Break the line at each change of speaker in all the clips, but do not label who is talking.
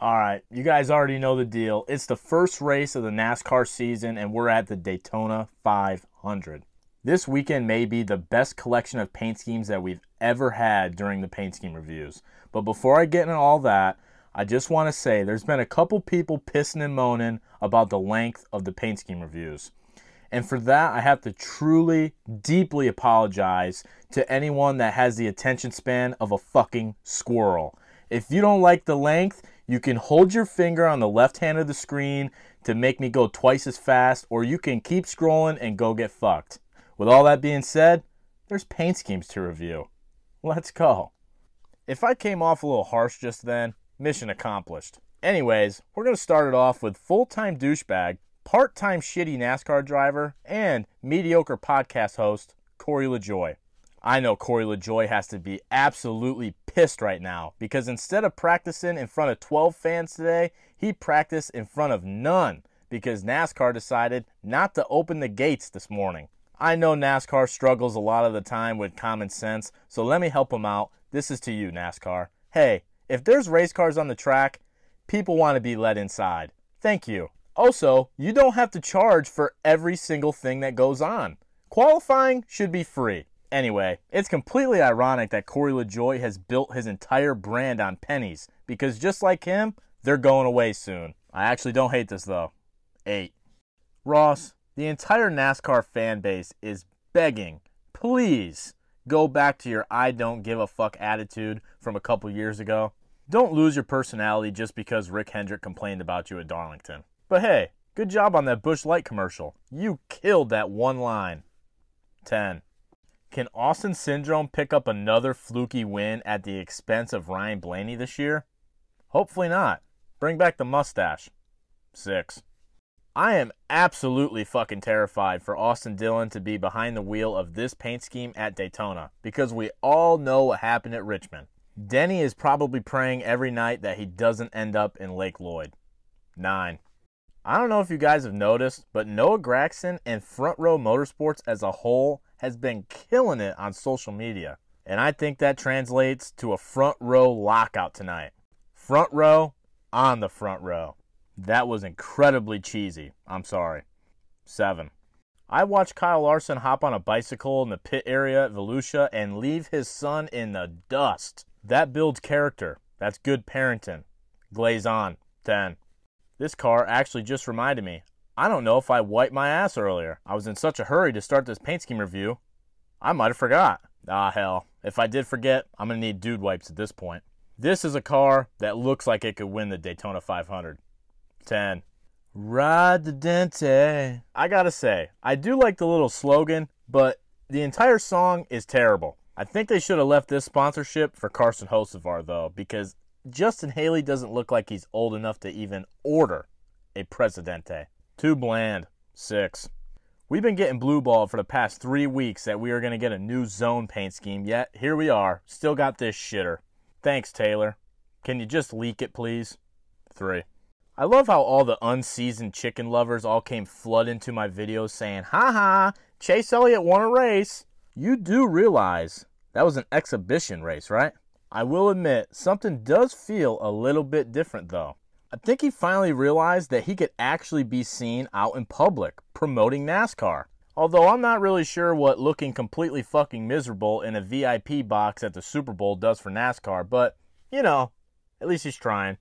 All right, you guys already know the deal. It's the first race of the NASCAR season, and we're at the Daytona 500. This weekend may be the best collection of paint schemes that we've ever had during the paint scheme reviews. But before I get into all that, I just want to say there's been a couple people pissing and moaning about the length of the paint scheme reviews. And for that, I have to truly, deeply apologize to anyone that has the attention span of a fucking squirrel. If you don't like the length, you can hold your finger on the left hand of the screen to make me go twice as fast, or you can keep scrolling and go get fucked. With all that being said, there's paint schemes to review. Let's go. If I came off a little harsh just then, mission accomplished. Anyways, we're going to start it off with full-time douchebag, part-time shitty NASCAR driver, and mediocre podcast host, Corey LaJoie. I know Corey LaJoie has to be absolutely pissed right now because instead of practicing in front of 12 fans today, he practiced in front of none because NASCAR decided not to open the gates this morning. I know NASCAR struggles a lot of the time with common sense, so let me help him out. This is to you, NASCAR. Hey, if there's race cars on the track, people want to be let inside. Thank you. Also, you don't have to charge for every single thing that goes on. Qualifying should be free. Anyway, it's completely ironic that Corey LaJoie has built his entire brand on pennies, because just like him, they're going away soon. I actually don't hate this though. 8. Ross, the entire NASCAR fan base is begging, please go back to your I don't give a fuck attitude from a couple years ago. Don't lose your personality just because Rick Hendrick complained about you at Darlington. But hey, good job on that Busch Light commercial. You killed that one line. 10. Can Austin Syndrome pick up another fluky win at the expense of Ryan Blaney this year? Hopefully not. Bring back the mustache. 6. I am absolutely fucking terrified for Austin Dillon to be behind the wheel of this paint scheme at Daytona because we all know what happened at Richmond. Denny is probably praying every night that he doesn't end up in Lake Lloyd. 9. I don't know if you guys have noticed, but Noah Gragson and Front Row Motorsports as a whole has been killing it on social media. And I think that translates to a front row lockout tonight. Front row on the front row. That was incredibly cheesy. I'm sorry. 7. I watched Kyle Larson hop on a bicycle in the pit area at Volusia and leave his son in the dust. That builds character. That's good parenting. Glaze on. 10. This car actually just reminded me. I don't know if I wiped my ass earlier. I was in such a hurry to start this paint scheme review. I might have forgot. Ah, hell. If I did forget, I'm going to need dude wipes at this point. This is a car that looks like it could win the Daytona 500. 10. Ride the Dente. I gotta say, I do like the little slogan, but the entire song is terrible. I think they should have left this sponsorship for Carson Hocevar, though, because Justin Haley doesn't look like he's old enough to even order a Presidente. Too bland. 6. We've been getting blue ball for the past 3 weeks that we are going to get a new zone paint scheme, yet here we are, still got this shitter. Thanks, Taylor. Can you just leak it, please? 3. I love how all the unseasoned chicken lovers all came flood into my videos saying, "Ha, Chase Elliott won a race." You do realize that was an exhibition race, right? I will admit, something does feel a little bit different, though. I think he finally realized that he could actually be seen out in public promoting NASCAR. Although I'm not really sure what looking completely fucking miserable in a VIP box at the Super Bowl does for NASCAR, but, you know, at least he's trying.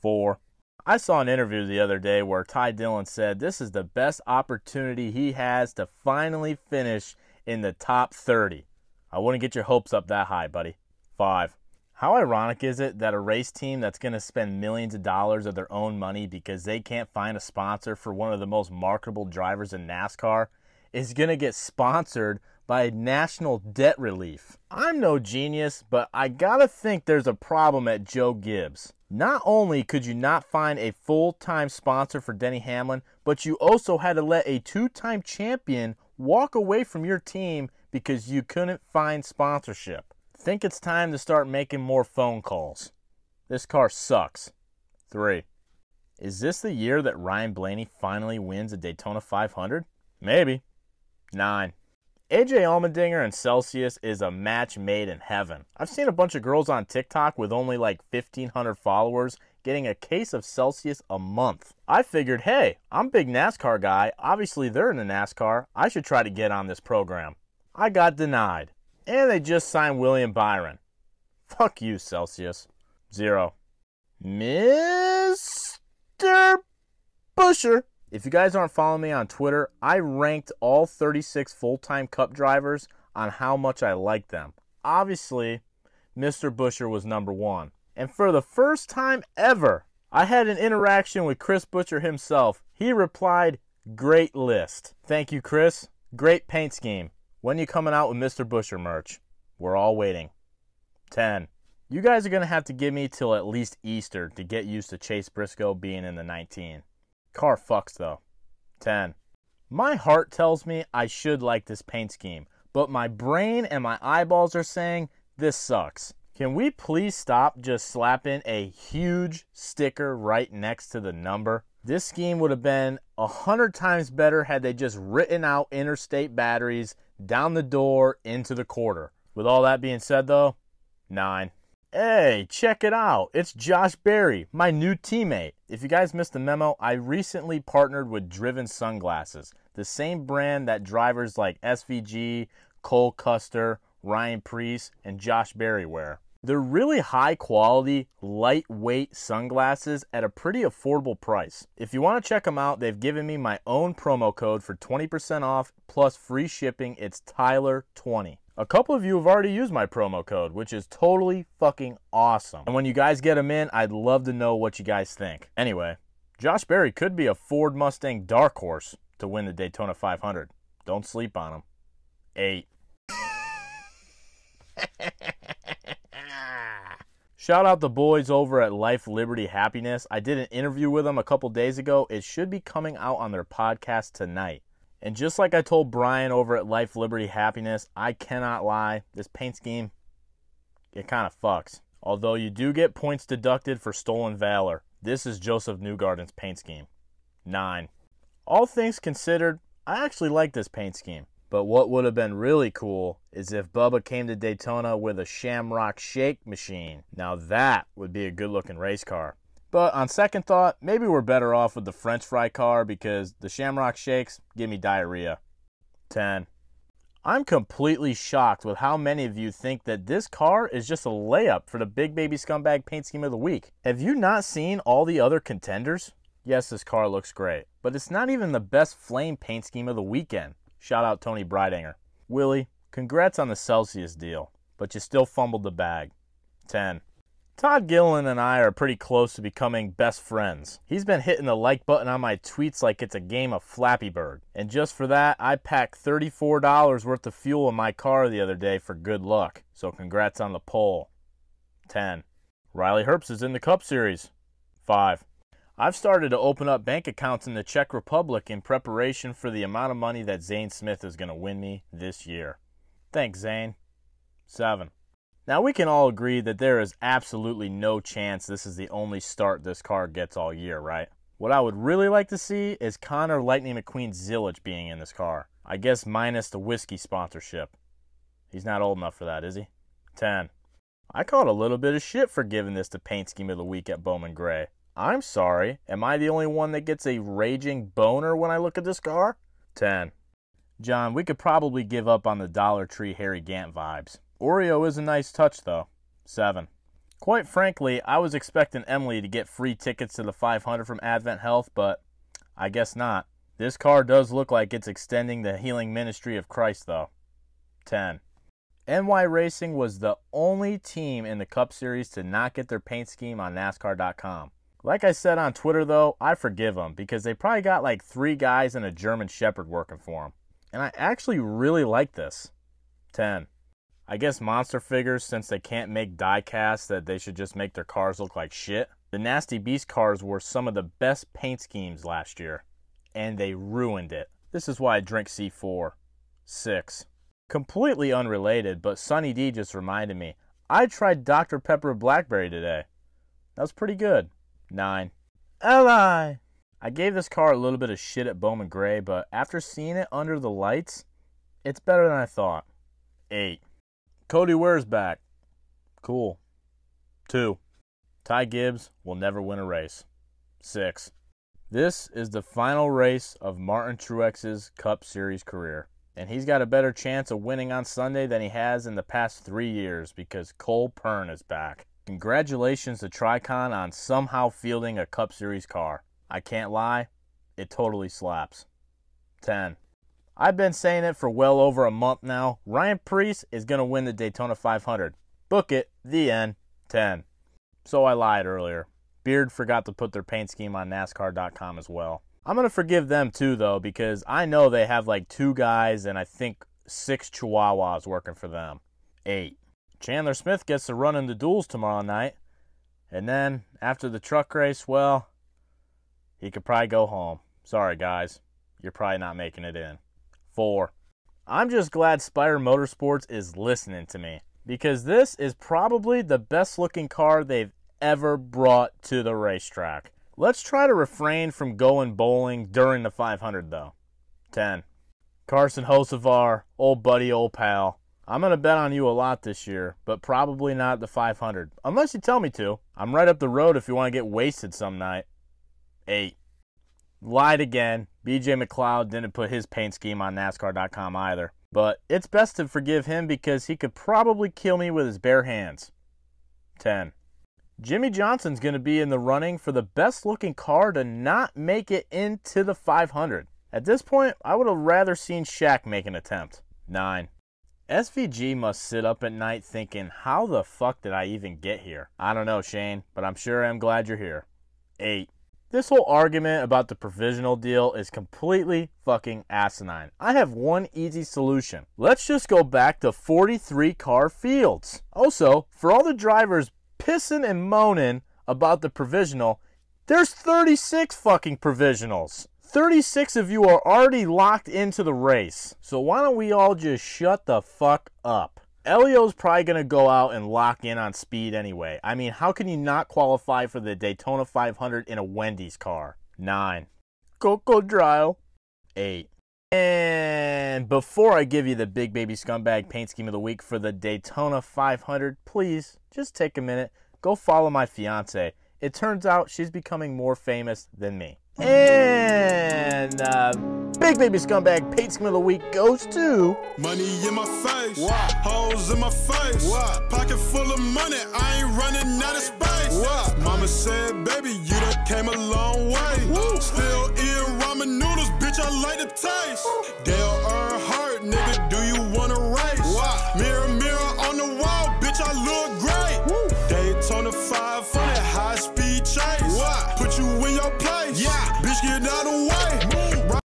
4. I saw an interview the other day where Ty Dillon said this is the best opportunity he has to finally finish in the top 30. I wouldn't get your hopes up that high, buddy. 5. How ironic is it that a race team that's going to spend millions of dollars of their own money because they can't find a sponsor for one of the most marketable drivers in NASCAR is going to get sponsored by National Debt Relief? I'm no genius, but I gotta think there's a problem at Joe Gibbs. Not only could you not find a full-time sponsor for Denny Hamlin, but you also had to let a 2-time champion walk away from your team because you couldn't find sponsorship. Think it's time to start making more phone calls. This car sucks. 3. Is this the year that Ryan Blaney finally wins a Daytona 500? Maybe. 9. AJ Allmendinger and Celsius is a match made in heaven. I've seen a bunch of girls on TikTok with only like 1,500 followers getting a case of Celsius a month. I figured, hey, I'm a big NASCAR guy. Obviously, they're in the NASCAR. I should try to get on this program. I got denied. And they just signed William Byron. Fuck you, Celsius. 0. Mr. Buscher. If you guys aren't following me on Twitter, I ranked all 36 full-time Cup drivers on how much I liked them. Obviously, Mr. Buscher was number 1. And for the first time ever, I had an interaction with Chris Buescher himself. He replied, great list. Thank you, Chris. Great paint scheme. When you coming out with Mr. Buscher merch? We're all waiting. 10. You guys are going to have to give me till at least Easter to get used to Chase Briscoe being in the 19. Car fucks though. 10. My heart tells me I should like this paint scheme, but my brain and my eyeballs are saying this sucks. Can we please stop just slapping a huge sticker right next to the number? This scheme would have been 100 times better had they just written out Interstate Batteries down the door into the quarter. With all that being said though, 9. Hey, check it out. It's Josh Berry, my new teammate. If you guys missed the memo, I recently partnered with Driven Sunglasses, the same brand that drivers like SVG, Cole Custer, Ryan Preece, and Josh Berry wear. They're really high quality, lightweight sunglasses at a pretty affordable price. If you want to check them out, they've given me my own promo code for 20% off plus free shipping. It's Tyler20. A couple of you have already used my promo code, which is totally fucking awesome. And when you guys get them in, I'd love to know what you guys think. Anyway, Josh Berry could be a Ford Mustang dark horse to win the Daytona 500. Don't sleep on him. 8. Shout out the boys over at Life, Liberty, Happiness. I did an interview with them a couple days ago. It should be coming out on their podcast tonight. And just like I told Brian over at Life, Liberty, Happiness, I cannot lie. This paint scheme, it kind of fucks. Although you do get points deducted for stolen valor. This is Joseph Newgarden's paint scheme. 9. All things considered, I actually like this paint scheme. But what would have been really cool is if Bubba came to Daytona with a Shamrock Shake machine. Now that would be a good looking race car. But on second thought, maybe we're better off with the French fry car because the Shamrock Shakes give me diarrhea. 10. I'm completely shocked with how many of you think that this car is just a layup for the Big Baby Scumbag paint scheme of the week. Have you not seen all the other contenders? Yes, this car looks great, but it's not even the best flame paint scheme of the weekend. Shout out Tony Breidinger. Willie, congrats on the Celsius deal, but you still fumbled the bag. 10. Todd Gilliland and I are pretty close to becoming best friends. He's been hitting the like button on my tweets like it's a game of Flappy Bird. And just for that, I packed $34 worth of fuel in my car the other day for good luck. So congrats on the pole. 10. Riley Herbst is in the Cup Series. 5. I've started to open up bank accounts in the Czech Republic in preparation for the amount of money that Zane Smith is going to win me this year. Thanks, Zane. 7. Now we can all agree that there is absolutely no chance this is the only start this car gets all year, right? What I would really like to see is Connor Lightning McQueen Zillage being in this car. I guess minus the whiskey sponsorship. He's not old enough for that, is he? 10. I caught a little bit of shit for giving this the paint scheme of the week at Bowman Gray. I'm sorry. Am I the only one that gets a raging boner when I look at this car? 10. John, we could probably give up on the Dollar Tree Harry Gant vibes. Oreo is a nice touch, though. 7. Quite frankly, I was expecting Emily to get free tickets to the 500 from Advent Health, but I guess not. This car does look like it's extending the healing ministry of Christ, though. 10. NY Racing was the only team in the Cup Series to not get their paint scheme on NASCAR.com. Like I said on Twitter, though, I forgive them because they probably got like 3 guys and a German Shepherd working for them. And I actually really like this. 10. I guess Monster figures, since they can't make die casts, that they should just make their cars look like shit. The Nasty Beast cars were some of the best paint schemes last year, and they ruined it. This is why I drink C4. 6. Completely unrelated, but Sunny D just reminded me. I tried Dr. Pepper Blackberry today. That was pretty good. 9. Li. I gave this car a little bit of shit at Bowman Gray, but after seeing it under the lights, it's better than I thought. 8. Cody Ware's back. Cool. 2. Ty Gibbs will never win a race. 6. This is the final race of Martin Truex's Cup Series career, and he's got a better chance of winning on Sunday than he has in the past 3 years because Cole Pearn is back. Congratulations to Tricon on somehow fielding a Cup Series car. I can't lie, it totally slaps. 10. I've been saying it for well over a month now. Ryan Preece is going to win the Daytona 500. Book it. The end. 10. So I lied earlier. Beard forgot to put their paint scheme on NASCAR.com as well. I'm going to forgive them too, though, because I know they have like 2 guys and I think 6 Chihuahuas working for them. 8. Chandler Smith gets to run in the duels tomorrow night. And then, after the truck race, well, he could probably go home. Sorry, guys. You're probably not making it in. 4. I'm just glad Spire Motorsports is listening to me, because this is probably the best looking car they've ever brought to the racetrack. Let's try to refrain from going bowling during the 500 though. 10. Carson Hocevar, old buddy, old pal. I'm going to bet on you a lot this year, but probably not the 500, unless you tell me to. I'm right up the road if you want to get wasted some night. 8. Lied again. BJ McLeod didn't put his paint scheme on NASCAR.com either. But it's best to forgive him because he could probably kill me with his bare hands. 10. Jimmy Johnson's going to be in the running for the best looking car to not make it into the 500. At this point, I would have rather seen Shaq make an attempt. 9. SVG must sit up at night thinking, how the fuck did I even get here? I don't know, Shane, but I'm sure I'm glad you're here. 8. This whole argument about the provisional deal is completely fucking asinine. I have one easy solution. Let's just go back to 43 car fields. Also, for all the drivers pissing and moaning about the provisional, there's 36 fucking provisionals. 36 of you are already locked into the race. So why don't we all just shut the fuck up? Elio's probably going to go out and lock in on speed anyway. I mean, how can you not qualify for the Daytona 500 in a Wendy's car? 9. Cocodrile. 8. And before I give you the Big Baby Scumbag Paint Scheme of the Week for the Daytona 500, please just take a minute. Go follow my fiance. It turns out she's becoming more famous than me. And Big Baby Scumbag Paint Scheme of the Week goes to...
Money in my face, hoes in my face, pocket full of money, I ain't running out of space. Mama said, baby, you done came a long way. Still eating ramen noodles, bitch, I like the taste. Dale Earnhardt, nigga, do you wanna race? Mirror, mirror on the wall, bitch, I look great. Daytona 500, high speed chase. Put you in your place, bitch, get out of the way.